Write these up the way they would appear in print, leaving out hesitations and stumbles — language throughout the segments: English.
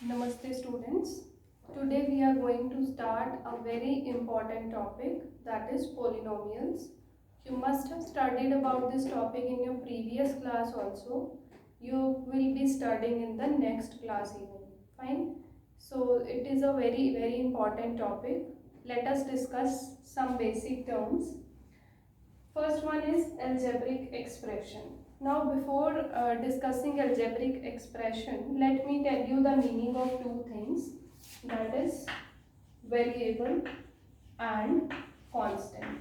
Namaste students. Today we are going to start a very important topic, that is polynomials. You must have studied about this topic in your previous class also. You will be studying in the next class even. Fine. So it is a very important topic. Let us discuss some basic terms. First one is algebraic expression. Now before discussing algebraic expression, let me tell you the meaning of two things, that is variable and constant.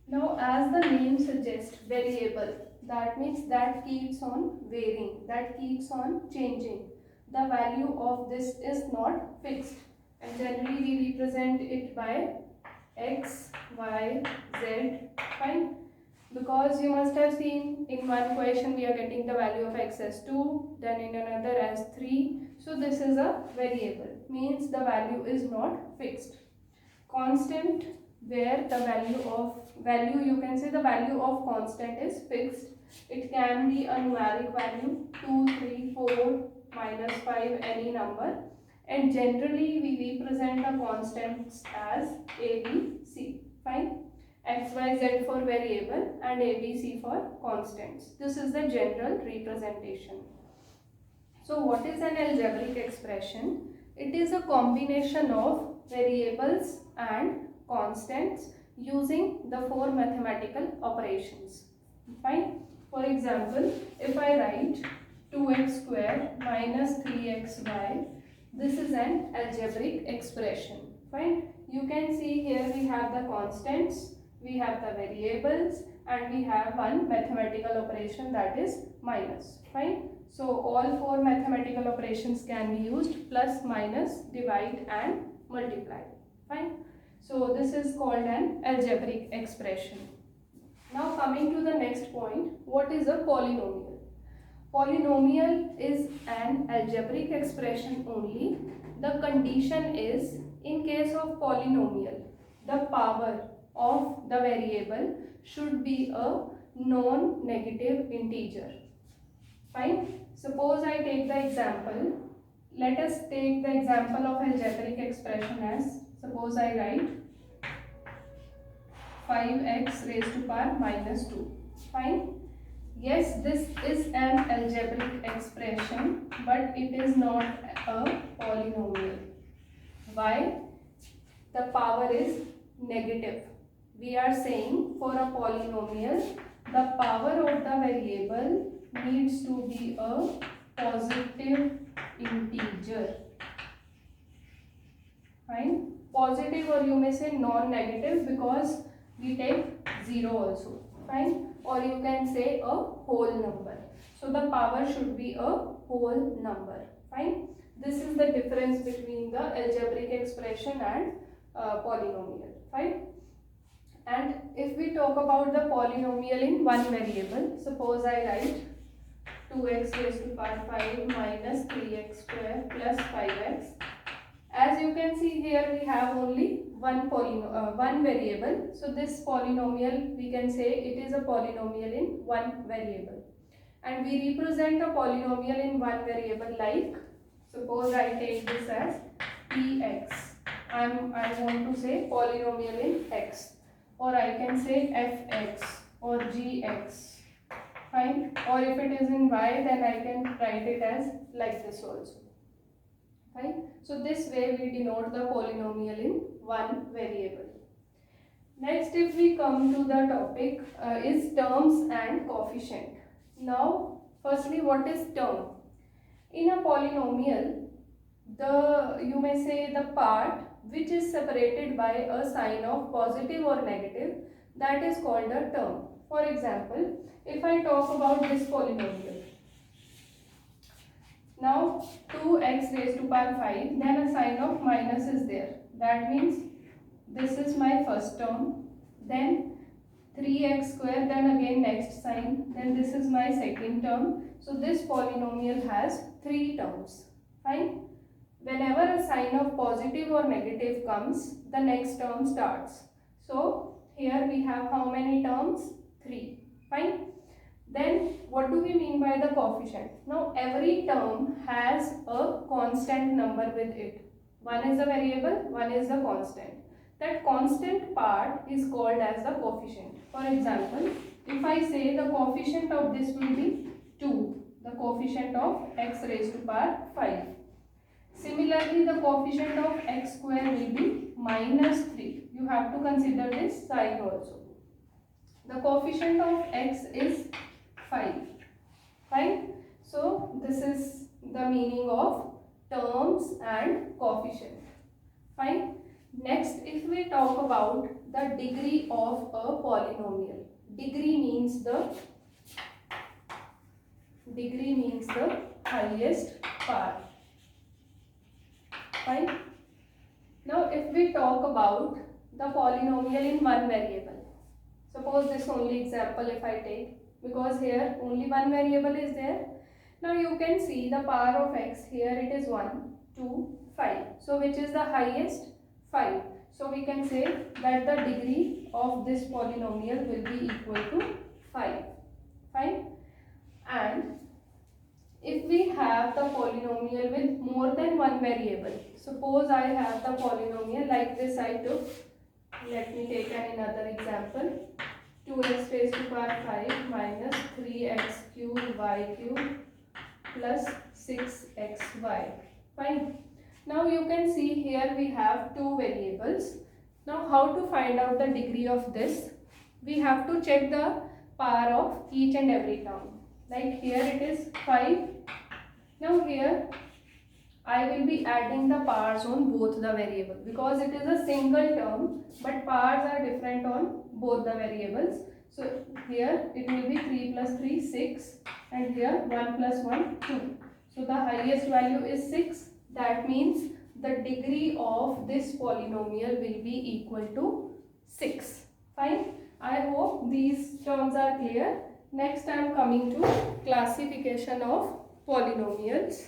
Now as the name suggests, variable, that means that keeps on varying, that keeps on changing. The value of this is not fixed, and generally we represent it by x, y, z. Fine. Because you must have seen in one question we are getting the value of x as 2, then in another as 3. So this is a variable, means the value is not fixed. Constant, where the value you can say the value of constant is fixed. It can be a numeric value 2, 3, 4, -5, any number. And generally we represent the constants as a, b, c. Fine. X, y, z for variable and a, b, c for constants. This is the general representation. So what is an algebraic expression? It is a combination of variables and constants using the four mathematical operations. Fine. For example, if I write 2x square minus 3xy, this is an algebraic expression. Fine. You can see here we have the constants, we have the variables, and we have one mathematical operation, that is minus. Fine. So all four mathematical operations can be used: plus, minus, divide and multiply. Fine. So this is called an algebraic expression. Now coming to the next point, what is a polynomial? Polynomial is an algebraic expression only. The condition is, in case of polynomial, the power of the variable should be a non-negative integer. Fine. Suppose I take the example. Let us take the example of algebraic expression as, suppose I write 5x raised to power minus 2. Fine. Yes, this is an algebraic expression, but it is not a polynomial. Why? The power is negative. We are saying for a polynomial, the power of the variable needs to be a positive integer. Fine. Positive, or you may say non-negative, because we take 0 also. Fine. Or you can say a whole number. So the power should be a whole number. Fine. This is the difference between the algebraic expression and polynomial. Fine. And if we talk about the polynomial in one variable, suppose I write 2x raised to power 5 minus 3x square plus 5x. As you can see here, we have only one variable. So this polynomial, we can say it is a polynomial in one variable. And we represent a polynomial in one variable like, suppose I take this as px. I want to say polynomial in x. Or I can say fx or gx. Fine. Or if it is in y, then I can write it as like this also. Fine. So this way we denote the polynomial in one variable. Next, if we come to the topic is terms and coefficient. Now, firstly, what is term? In a polynomial, you may say the part which is separated by a sign of positive or negative, that is called a term. For example, if I talk about this polynomial, now 2x raised to power 5, then a sign of minus is there. That means this is my first term, then 3x square, then again next sign, then this is my second term. So this polynomial has three terms. Fine. Whenever a sign of positive or negative comes, the next term starts. So here we have how many terms? 3. Fine. Then what do we mean by the coefficient? Now every term has a constant number with it. One is a variable, one is the constant. That constant part is called as the coefficient. For example, if I say the coefficient of this will be 2, the coefficient of x raised to power 5. Similarly, the coefficient of x square will be minus 3. You have to consider this sign also. The coefficient of x is 5. Fine. So this is the meaning of terms and coefficient. Fine. Next, if we talk about the degree of a polynomial. Degree means the highest power. Fine. Now if we talk about the polynomial in one variable. Suppose this only example if I take, because here only one variable is there. Now you can see the power of x, here it is 1, 2, 5. So which is the highest? 5. So we can say that the degree of this polynomial will be equal to 5. Fine. And if we have the polynomial with more than one variable, suppose I have the polynomial like this I took. Let me take another example. 2x raised to power 5 minus 3x cube y cube plus 6xy. Fine. Now you can see here we have two variables. Now how to find out the degree of this? We have to check the power of each and every term. Like here it is 5. Now here I will be adding the powers on both the variable because it is a single term but powers are different on both the variables. So here it will be 3 plus 3 6 and here 1 plus 1 2. So the highest value is 6. That means the degree of this polynomial will be equal to 6. Fine. I hope these terms are clear. Next I am coming to classification of polynomials.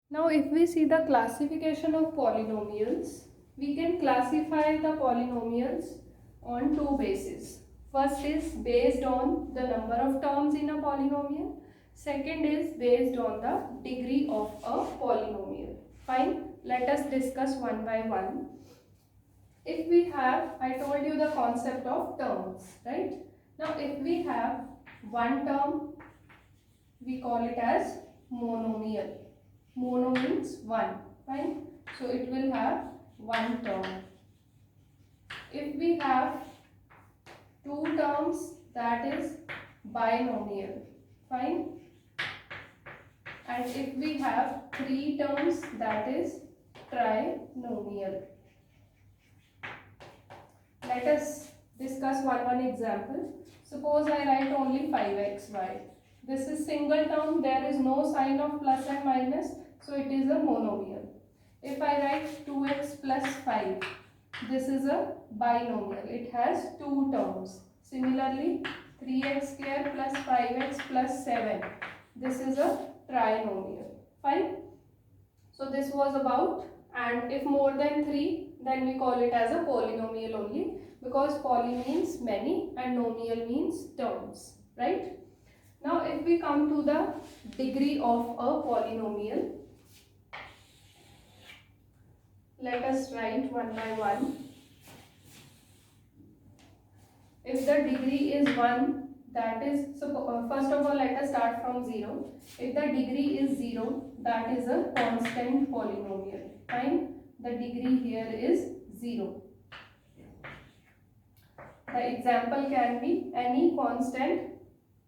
Now if we see the classification of polynomials, we can classify the polynomials on two bases. First is based on the number of terms in a polynomial. Second is based on the degree of a polynomial. Fine. Let us discuss one by one. If we have, I told you the concept of terms, right? Now if we have one term, we call it as monomial. Mono means one. Fine. So it will have one term. If we have two terms, that is binomial. Fine. And if we have three terms, that is trinomial. Let us discuss one example. Suppose I write only 5xy. This is single term, there is no sign of plus and minus, so it is a monomial. If I write 2x plus 5, this is a binomial. It has two terms. Similarly, 3x square plus 5x plus 7. This is a trinomial. Fine. So this was about, and if more than 3, then we call it as a polynomial only, because poly means many and nomial means terms, right? Now if we come to the degree of a polynomial, let us write one by one. If the degree is 1, that is, so first of all let us start from 0. If the degree is 0, that is a constant polynomial. Fine. The degree here is 0. The example can be any constant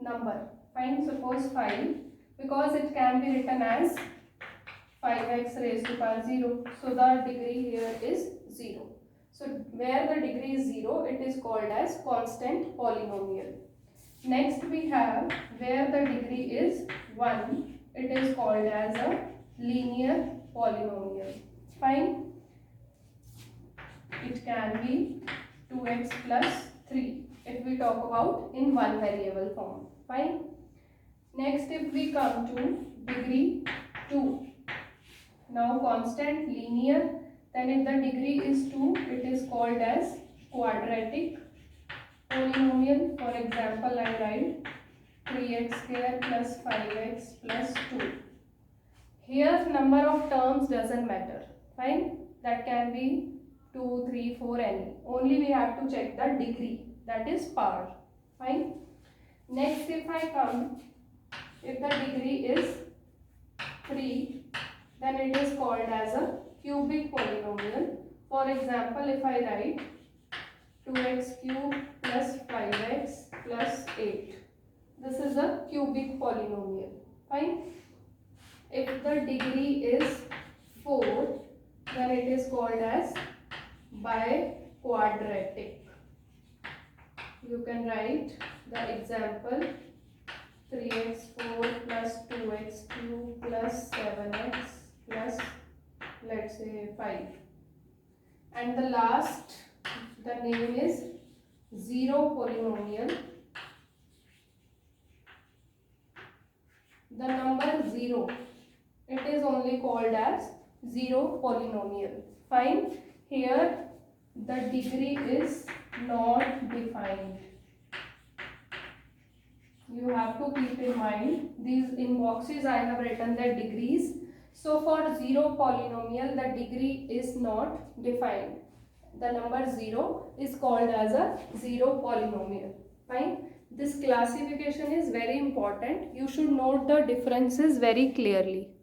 number. Fine. Suppose 5, because it can be written as 5x raised to power 0. So the degree here is 0. So where the degree is 0, it is called as constant polynomial. Next we have where the degree is 1, it is called as a linear polynomial. Fine. It can be 2x plus 3 if we talk about in one variable form. Fine. Next if we come to degree 2. Now constant, linear, then if the degree is 2, it is called as quadratic polynomial. For example, I write 3x square plus 5x plus 2. Here number of terms doesn't matter. Fine, that can be 2, 3, 4, any. Only we have to check the degree, that is power. Fine. Next, if I come, if the degree is 3, then it is called as a cubic polynomial. For example, if I write 2x cube plus 5x plus 8, this is a cubic polynomial. Fine. If the degree is 4, then it is called as biquadratic. You can write the example 3x4 plus 2x cube plus 7x plus, let's say, 5. And the last, the name is zero polynomial. The number 0, it is only called as zero polynomial. Fine. Here the degree is not defined. You have to keep in mind, these in boxes I have written the degrees. So for zero polynomial, the degree is not defined. The number 0 is called as a zero polynomial. Fine. This classification is very important. You should note the differences very clearly.